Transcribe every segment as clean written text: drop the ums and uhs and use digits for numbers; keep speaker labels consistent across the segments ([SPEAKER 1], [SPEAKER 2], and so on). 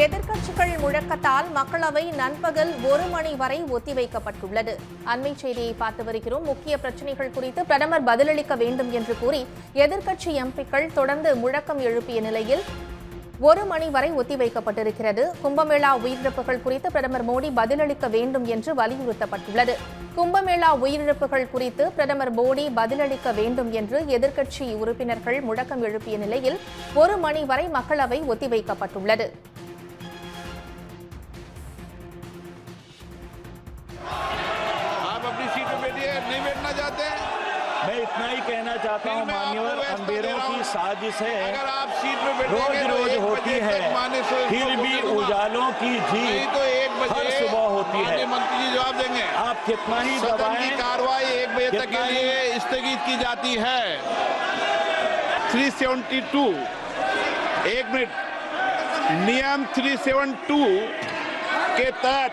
[SPEAKER 1] எதிர்க்கட்சிகள் முழக்கத்தால் மக்களவை நண்பகல் 1 மணி வரை ஒத்திவைக்கப்பட்டுள்ளது. அண்மை செய்தியை பார்த்து வருகிறோம். முக்கிய பிரச்சினைகள் குறித்து பிரதமர் பதிலளிக்க வேண்டும் என்று கூறி எதிர்க்கட்சி எம்பிக்கள் தொடர்ந்து முழக்கம் எழுப்பிய நிலையில் 1 மணி வரை ஒத்திவைக்கப்பட்டிருக்கிறது. கும்பமேளா உயிரிழப்புகள் குறித்து பிரதமர் மோடி பதிலளிக்க வேண்டும் என்று வலியுறுத்தப்பட்டுள்ளது. கும்பமேளா உயிரிழப்புகள் குறித்து பிரதமர் மோடி பதிலளிக்க வேண்டும் என்று எதிர்க்கட்சி உறுப்பினர்கள் முழக்கம் எழுப்பிய நிலையில் 1 மணி வரை மக்களவை ஒத்திவைக்கப்பட்டுள்ளது.
[SPEAKER 2] मैं इतना ही कहना चाहता हूं मान्यवर, अंधेरों की साजिश है, रोज रोज होती है, फिर भी उजालों की जीत हर सुबह होती है।
[SPEAKER 3] मंत्री जी जवाब देंगे।
[SPEAKER 2] आप कितना ही
[SPEAKER 3] सदन की कार्रवाई 1 बजे तक के लिए स्थगित की जाती है। 372 1 मिनट नियम 372 के तहत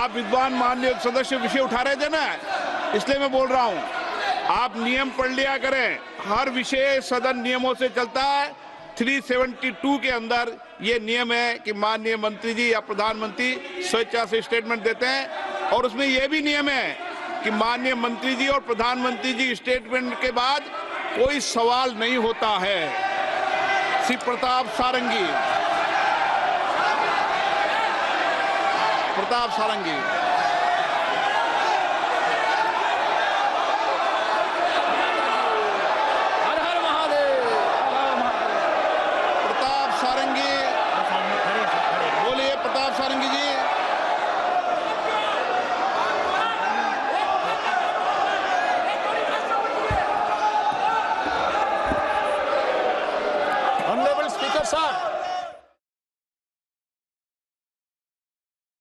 [SPEAKER 3] आप विद्वान माननीय सदस्य विषय उठा रहे थे ना, इसलिए मैं बोल रहा हूं आप नियम पढ़ लिया करें। हर विषय सदन नियमों से चलता है। 372 के अंदर ये नियम है कि माननीय मंत्री जी या प्रधानमंत्री स्वेच्छा से स्टेटमेंट देते हैं, और उसमें यह भी नियम है कि माननीय मंत्री जी और प्रधानमंत्री जी स्टेटमेंट के बाद कोई सवाल नहीं होता है। श्री प्रताप सारंगी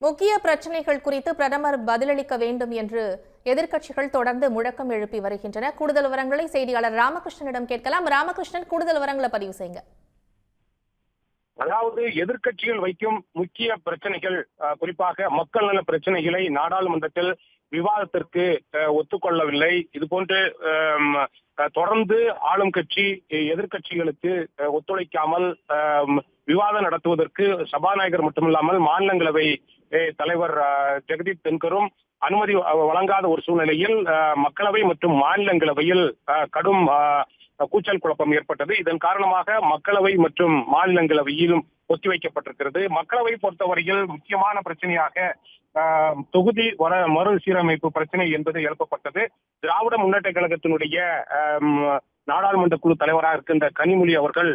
[SPEAKER 1] முக்கிய பிரச்சினைகள் குறித்து பிரதமர் பதிலளிக்க வேண்டும் என்று எதிர்க்கட்சிகள் தொடர்ந்து முழக்கம் எழுப்பி வருகின்றன. கூடுதல் விவரங்களை செய்தியாளர் ராமகிருஷ்ணனிடம் கேட்கலாம். ராமகிருஷ்ணன், கூடுதல் விவரங்களை பதிவு செய்யுங்க.
[SPEAKER 4] அதாவது எதிர்க்கட்சிகள் வைக்கும் முக்கிய பிரச்சனைகள், குறிப்பாக மக்கள் நல பிரச்சனைகளை நாடாளுமன்றத்தில் விவாதத்திற்கு ஒத்துக்கொள்ளவில்லை. இதுபோன்று தொடர்ந்து ஆளும் கட்சி எதிர்க்கட்சிகளுக்கு ஒத்துழைக்காமல் விவாதம் நடத்துவதற்கு சபாநாயகர் மட்டுமில்லாமல் மாநிலங்களவை தலைவர் ஜெகதீப் தன்கரும் அனுமதி வழங்காத ஒரு சூழ்நிலையில் மக்களவை மற்றும் மாநிலங்களவையில் கடும் கூச்சல் குழப்பம் ஏற்பட்டது. இதன் காரணமாக மக்களவை மற்றும் மாநிலங்களவையிலும் ஒத்திவைக்கப்பட்டிருக்கிறது. மக்களவை பொறுத்தவரையில் முக்கியமான பிரச்சனையாக தொகுதி மறுசீரமைப்பு பிரச்சனை என்பது எழுப்பப்பட்டது. திராவிட முன்னேற்ற கழகத்தினுடைய நாடாளுமன்ற குழு தலைவராக இருக்கின்ற கனிமொழி அவர்கள்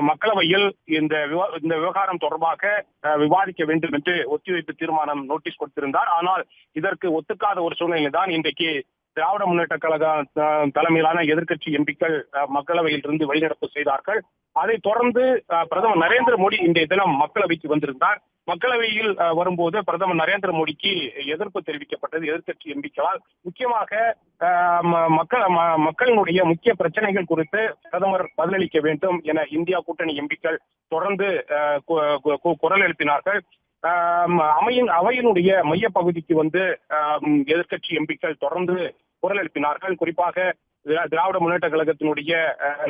[SPEAKER 4] மக்களவையில் இந்த விவகாரம் தொடர்பாக விவாதிக்க வேண்டும் என்று ஒத்திவைப்பு தீர்மானம் நோட்டீஸ் கொடுத்திருந்தார். ஆனால் இதற்கு ஒத்துக்காத ஒரு சூழ்நிலை தான் இன்றைக்கு திராவிட முன்னேற்ற கழக தலைமையிலான எதிர்க்கட்சி எம்பிக்கள் மக்களவையில் இருந்து வெளிநடப்பு செய்தார்கள். அதைத் தொடர்ந்து பிரதமர் நரேந்திர மோடி இன்றைய தினம் மக்களவைக்கு வந்திருந்தார். மக்களவையில் வரும்போது பிரதமர் நரேந்திர மோடிக்கு எதிர்ப்பு தெரிவிக்கப்பட்டது எதிர்க்கட்சி எம்பிக்களால். முக்கியமாக மக்களினுடைய முக்கிய பிரச்சனைகள் குறித்து பிரதமர் பதிலளிக்க வேண்டும் என இந்தியா கூட்டணி எம்பிக்கள் தொடர்ந்து குரல் எழுப்பினார்கள். அவையினுடைய மைய பகுதிக்கு வந்து எதிர்க்கட்சி எம்பிக்கள் தொடர்ந்து குரல் எழுப்பினார்கள். குறிப்பாக திராவிட முன்னேற்ற கழகத்தினுடைய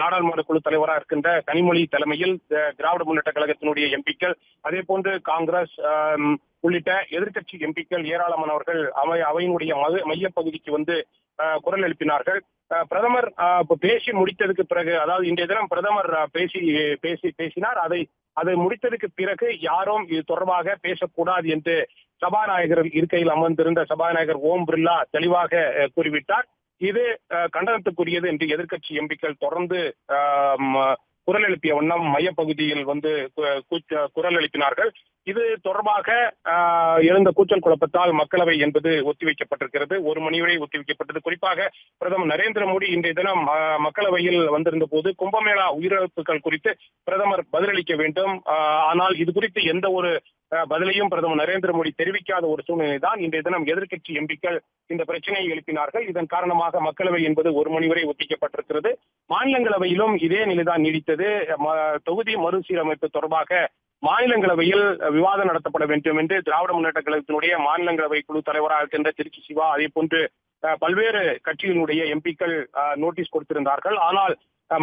[SPEAKER 4] நாடாளுமன்ற குழு தலைவராக இருக்கின்ற கனிமொழி தலைமையில் திராவிட முன்னேற்ற கழகத்தினுடைய எம்பிக்கள், அதே போன்று காங்கிரஸ் உள்ளிட்ட எதிர்க்கட்சி எம்பிக்கள் ஏராளமானவர்கள் அவையினுடைய மைய பகுதிக்கு வந்து குரல் எழுப்பினார்கள். பிரதமர் பேசி முடித்ததுக்கு பிறகு, அதாவது இன்றைய தினம் பிரதமர் பேசினார். அதை முடித்ததுக்கு பிறகு யாரும் இது தொடர்பாக பேசக்கூடாது என்று சபாநாயகர் இருக்கையில் அமர்ந்திருந்த சபாநாயகர் ஓம் பிர்லா தெளிவாக கூறிவிட்டார். இது கண்டனத்துக்குரியது என்று எதிர்க்கட்சி எம்பிக்கள் தொடர்ந்து குரல் எழுப்பிய வண்ணம் மையப்பகுதியில் வந்து குரல் எழுப்பினார்கள். இது தொடர்பாக எழுந்த கூச்சல் குழப்பத்தால் மக்களவை என்பது ஒத்திவைக்கப்பட்டிருக்கிறது. 1 மணி வரை ஒத்திவைக்கப்பட்டது. குறிப்பாக பிரதமர் நரேந்திர மோடி இன்றைய தினம் மக்களவையில் வந்திருந்த போது கும்பமேளா உயிரிழப்புகள் குறித்து பிரதமர் பதிலளிக்க வேண்டும், ஆனால் இது குறித்து எந்த ஒரு பதிலையும் பிரதமர் நரேந்திர மோடி தெரிவிக்காத ஒரு சூழ்நிலை தான் இன்றைய தினம் எதிர்க்கட்சி எம்பிக்கள் இந்த பிரச்சனையை எழுப்பினார்கள். இதன் காரணமாக மக்களவை என்பது 1 மணி வரை ஒத்திக்கப்பட்டிருக்கிறது. மாநிலங்களவையிலும் இதே நிலைதான் நீடித்தது. தொகுதி மறுசீரமைப்பு தொடர்பாக மாநிலங்களவையில் விவாதம் நடத்தப்பட வேண்டும் என்று திராவிட முன்னேற்ற கழகத்தினுடைய மாநிலங்களவை குழு தலைவராக இருக்கின்ற திருச்சி சிவா, அதே போன்று பல்வேறு கட்சிகளுடைய எம்பிக்கள் நோட்டீஸ் கொடுத்திருந்தார்கள். ஆனால்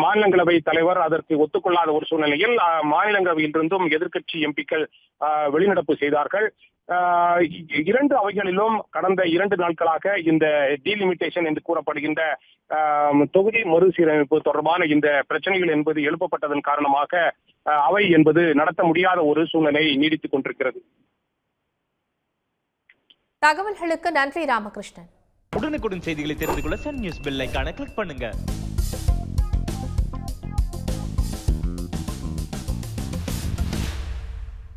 [SPEAKER 4] மாநிலங்களவை தலைவர் அதற்கு ஒத்துக்கொள்ளாத ஒரு சூழ்நிலையில் மாநிலங்களவையிலிருந்தும் எதிர்க்கட்சி எம்பிக்கள் வெளிநடப்பு செய்தார்கள். இரண்டு அவைகளிலும் கடந்த 2 நாட்களாக இந்த டீலிமிட்டேஷன் என்று கூறப்படுகின்ற தொகுதி மறுசீரமைப்பு தொடர்பான இந்த பிரச்சனைகள் என்பது எழுப்பப்பட்டதன் காரணமாக அவை என்பது நடத்த முடியாத ஒரு சூழ்நிலை நீடித்துக் கொண்டிருக்கிறது.
[SPEAKER 1] தகவல்களுக்கு நன்றி ராமகிருஷ்ணன்.
[SPEAKER 5] உடனுக்குடன் செய்திகளை தெரிந்து கொள்ள சன் நியூஸ் பெல் ஐகானை கிளிக் பண்ணுங்க.